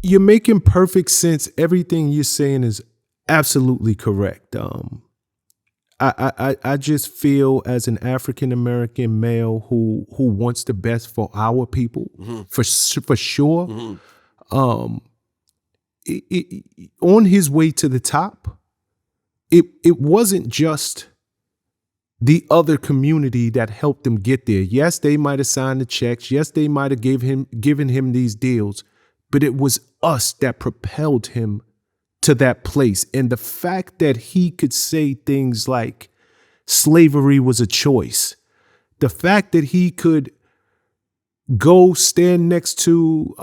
You're making perfect sense. Everything you're saying is absolutely correct. I just feel as an African American male who wants the best for our people, for sure. On his way to the top, it wasn't just the other community that helped him get there. Yes, they might have signed the checks. Yes, they might have given him these deals, but it was us that propelled him to that place. And the fact that he could say things like slavery was a choice, the fact that he could go stand next to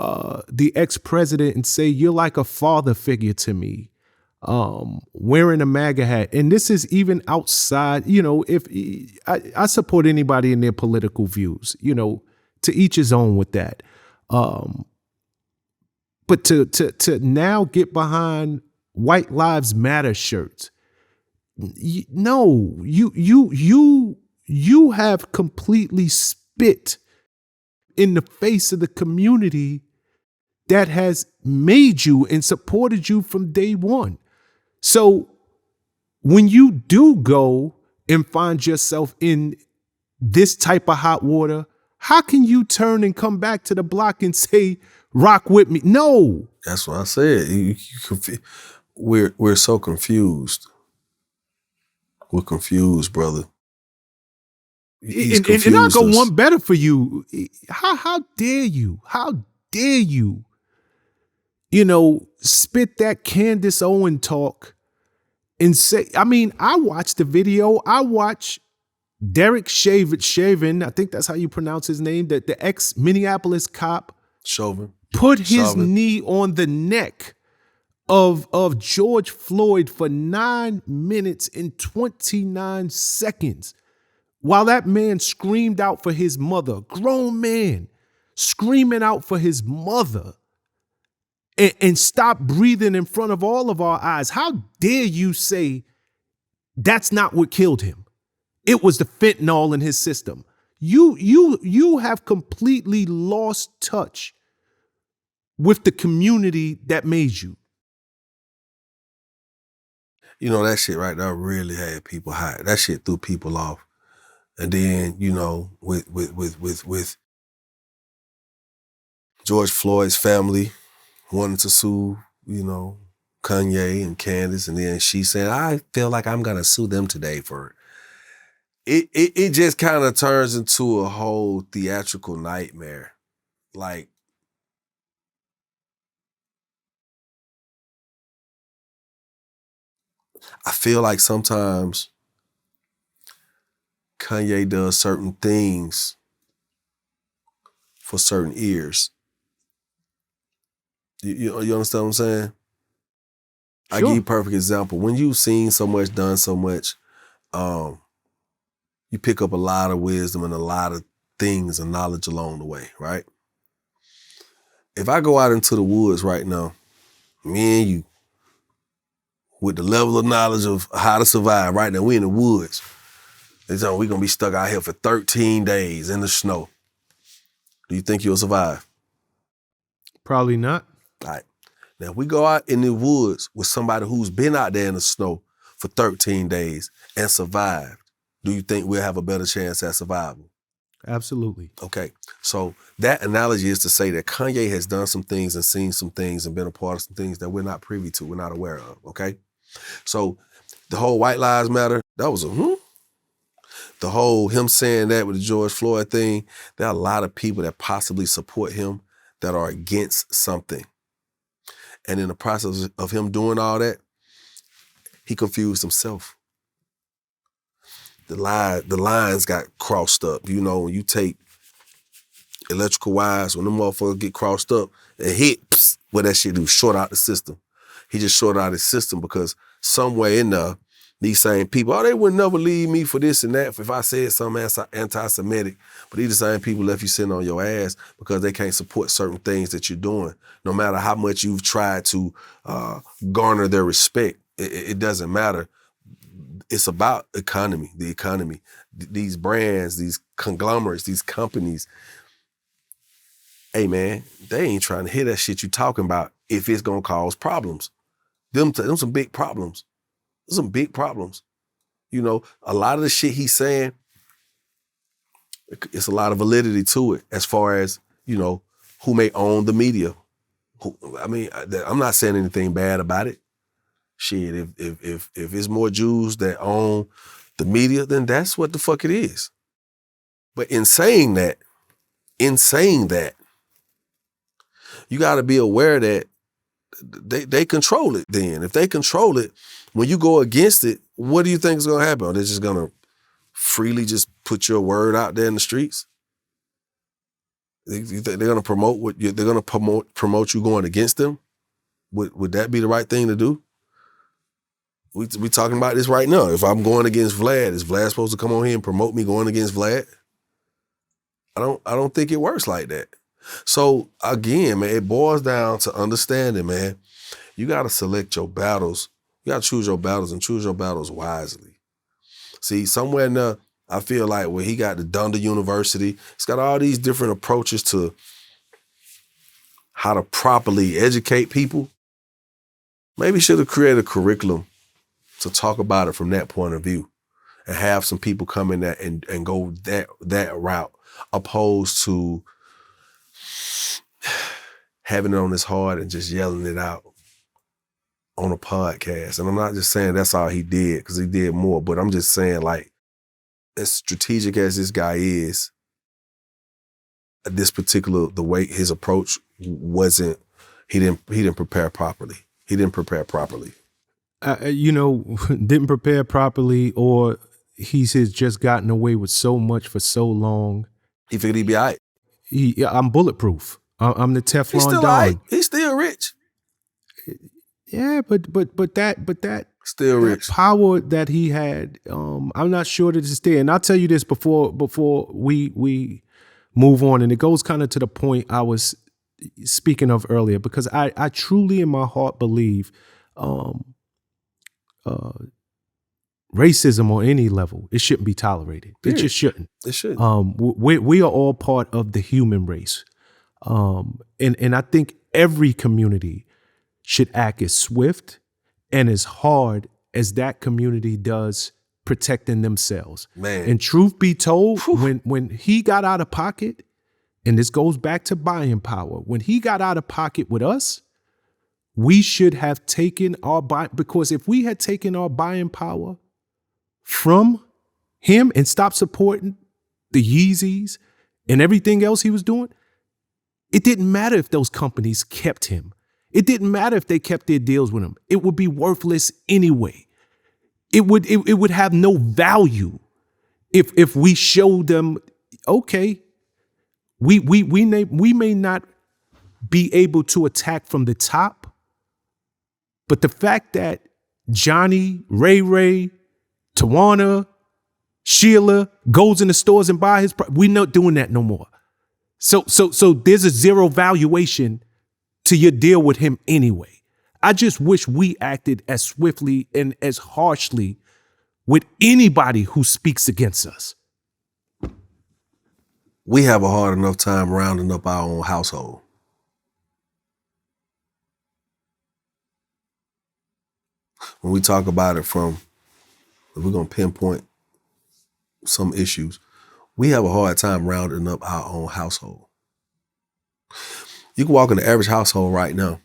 the ex-president and say, you're like a father figure to me, wearing a MAGA hat. And this is even outside, if I support anybody in their political views, to each his own with that. But to now get behind White Lives Matter shirts, no, you have completely spit in the face of the community that has made you and supported you from day one. So when you do go and find yourself in this type of hot water, how can you turn and come back to the block and say, rock with me? No. That's what I said. We're so confused. We're confused, brother. And I'll go one better for you. How dare you? How dare you? Spit that Candace Owen talk and say, I watched the video. I watched Derek Chauvin, I think that's how you pronounce his name, the ex-Minneapolis cop, Chauvin, put his knee on the neck of George Floyd for 9 minutes and 29 seconds while that man screamed out for his mother, grown man screaming out for his mother, and stopped breathing in front of all of our eyes. How dare you say that's not what killed him? It was the fentanyl in his system. You have completely lost touch with the community that made you. That shit right there really had people hot. That shit threw people off. And then, with George Floyd's family wanting to sue, Kanye and Candace, and then she said, I feel like I'm gonna sue them today for it. It just kind of turns into a whole theatrical nightmare. Like, I feel like sometimes Kanye does certain things for certain ears. You understand what I'm saying? Sure. I give you a perfect example. When you've seen so much, done so much, you pick up a lot of wisdom and a lot of things and knowledge along the way, right? If I go out into the woods right now, me and you, with the level of knowledge of how to survive right now, we in the woods. We're going to be stuck out here for 13 days in the snow. Do you think you'll survive? Probably not. All right. Now, if we go out in the woods with somebody who's been out there in the snow for 13 days and survived, do you think we'll have a better chance at survival? Absolutely. Okay. So that analogy is to say that Kanye has done some things and seen some things and been a part of some things that we're not privy to, we're not aware of, okay? So the whole White Lives Matter, that was the whole him saying that with the George Floyd thing, there are a lot of people that possibly support him that are against something. And in the process of him doing all that, he confused himself. The lines got crossed up. When you take electrical wires, when them motherfuckers get crossed up and hit, what that shit do, short out the system. He just shorted out his system because somewhere in there, these same people, they would never leave me for this and that if I said something anti-Semitic. But these the same people left you sitting on your ass because they can't support certain things that you're doing. No matter how much you've tried to garner their respect, it doesn't matter. It's about the economy. These brands, these conglomerates, these companies, hey man, they ain't trying to hear that shit you talking about if it's gonna cause problems. Them some big problems. Some big problems. You know, a lot of the shit he's saying, it's a lot of validity to it as far as, you know, who may own the media. I'm not saying anything bad about it. Shit, if it's more Jews that own the media, then that's what the fuck it is. But in saying that, you got to be aware that they control it then. If they control it, when you go against it, what do you think is going to happen? Are they just going to freely just put your word out there in the streets? You think they're going to promote they're going to promote you going against them? Would that be the right thing to do? We talking about this right now. If I'm going against Vlad, is Vlad supposed to come on here and promote me going against Vlad? I don't think it works like that. So again, man, it boils down to understanding, man. You got to select your battles. You got to choose your battles and choose your battles wisely. See, somewhere in there, I feel like where he got the Dunder University, it's got all these different approaches to how to properly educate people. Maybe should have created a curriculum to talk about it from that point of view and have some people come in there and go that route, opposed to having it on his heart and just yelling it out on a podcast. And I'm not just saying that's all he did, because he did more, but I'm just saying, like, as strategic as this guy is, the way his approach wasn't, he didn't prepare properly. He didn't prepare properly. Didn't prepare properly, or he's just gotten away with so much for so long. He figured he'd be all right. I'm bulletproof. I'm the Teflon He's still Don. all right. He's still rich. Yeah, but that still rich power that he had, I'm not sure that it's there. And I'll tell you this before we move on, and it goes kind of to the point I was speaking of earlier, because I truly in my heart believe racism on any level, it shouldn't be tolerated. Period. It just shouldn't. It shouldn't. We are all part of the human race. And I think every community should act as swift and as hard as that community does protecting themselves. Man. And truth be told, when he got out of pocket, and this goes back to buying power, when he got out of pocket with us, we should have taken because if we had taken our buying power from him and stopped supporting the Yeezys and everything else he was doing, it didn't matter if those companies kept him. It didn't matter if they kept their deals with him. It would be worthless anyway. It would have no value if we showed them, okay, we may not be able to attack from the top, but the fact that Johnny, Ray, Tawana, Sheila goes in the stores and buy we're not doing that no more. So there's a zero valuation to your deal with him anyway. I just wish we acted as swiftly and as harshly with anybody who speaks against us. We have a hard enough time rounding up our own household. When we talk about it if we're going to pinpoint some issues, we have a hard time rounding up our own household. You can walk in the average household right now,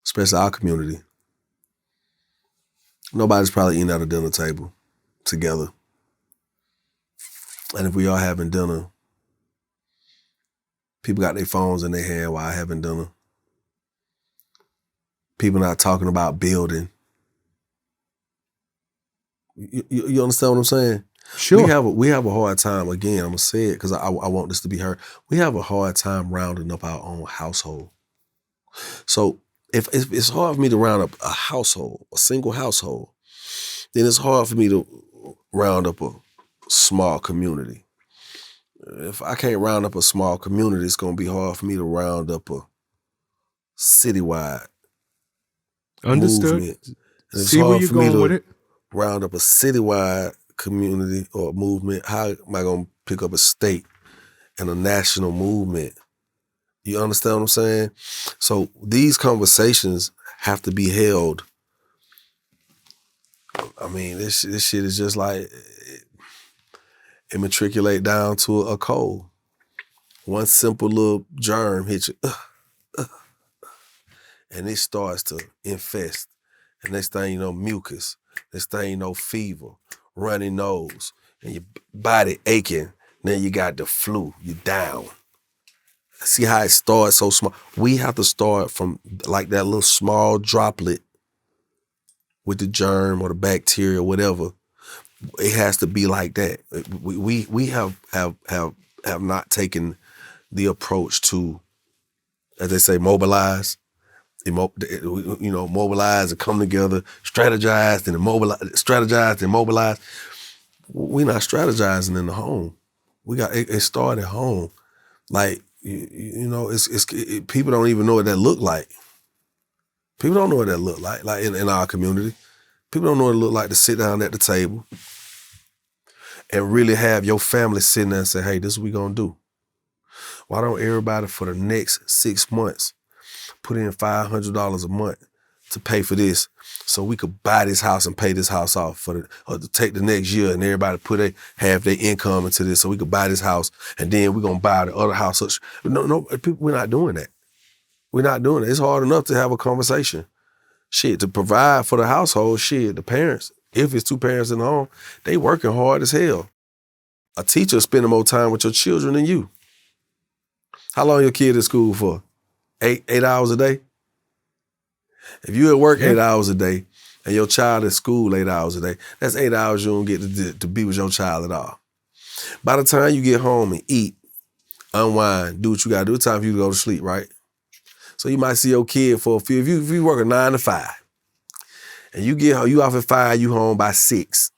especially our community. Nobody's probably eating at a dinner table together. And if we are having dinner, people got their phones in their hand while having dinner. People not talking about building. You understand what I'm saying? Sure. We have a hard time, again, I'm going to say it because I want this to be heard. We have a hard time rounding up our own household. So if it's hard for me to round up a household, a single household, then it's hard for me to round up a small community. If I can't round up a small community, it's going to be hard for me to round up a citywide Understood. movement. And it's See where hard you're for me going to with it. round up a citywide community or movement. How am I going to pick up a state and a national movement? You understand what I'm saying? So these conversations have to be held. I mean, this shit is just like, it matriculate down to a cold. One simple little germ hits you, and it starts to infest. And next thing you know, mucus. Next thing you know, fever, runny nose, and your body aching. Then you got the flu, you down. See how it starts so small? We have to start from like that little small droplet with the germ or the bacteria, whatever. It has to be like that. We have not taken the approach to, as they say, mobilize. Mobilize and come together, strategize and mobilize. We're not strategizing in the home. We got it started at home. Like people don't even know what that look like. People don't know what that look like. Like in our community, people don't know what it look like to sit down at the table and really have your family sitting there and say, "Hey, this is what we gonna do." Why don't everybody for the next 6 months put in $500 a month to pay for this, so we could buy this house and pay this house off or to take the next year, and everybody put half their income into this, so we could buy this house, and then we're gonna buy the other house. No, people, we're not doing that. We're not doing it. It's hard enough to have a conversation. Shit, to provide for the household, shit, the parents, if it's two parents in the home, they working hard as hell. A teacher spending more time with your children than you. How long your kid at school for? 8 hours a day? If you at work 8 hours a day and your child at school 8 hours a day, that's 8 hours you don't get to be with your child at all. By the time you get home and eat, unwind, do what you gotta do, it's time for you to go to sleep, right? So you might see your kid for a few, if you work a 9 to 5, and you get home, you off at 5, you home by 6,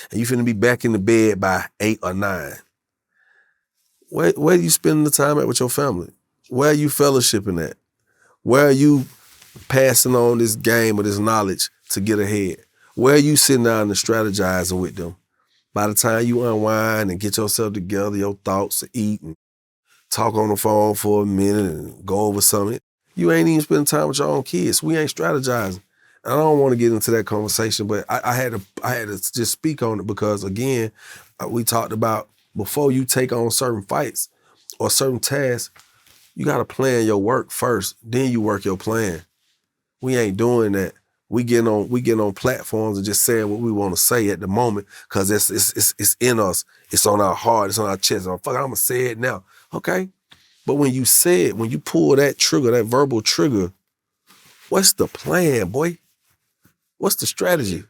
and you finna be back in the bed by 8 or 9. Where are you spending the time at with your family? Where are you fellowshipping at? Where are you passing on this game or this knowledge to get ahead? Where are you sitting down and strategizing with them? By the time you unwind and get yourself together, your thoughts, to eat and talk on the phone for a minute and go over something, you ain't even spending time with your own kids. We ain't strategizing. And I don't want to get into that conversation, but I had to just speak on it because, again, we talked about before you take on certain fights or certain tasks, you got to plan your work first, then you work your plan. We ain't doing that. We getting on platforms and just saying what we want to say at the moment because it's in us. It's on our heart. It's on our chest. I'm gonna say it now. Okay, but when you say it, when you pull that trigger, that verbal trigger, what's the plan, boy? What's the strategy?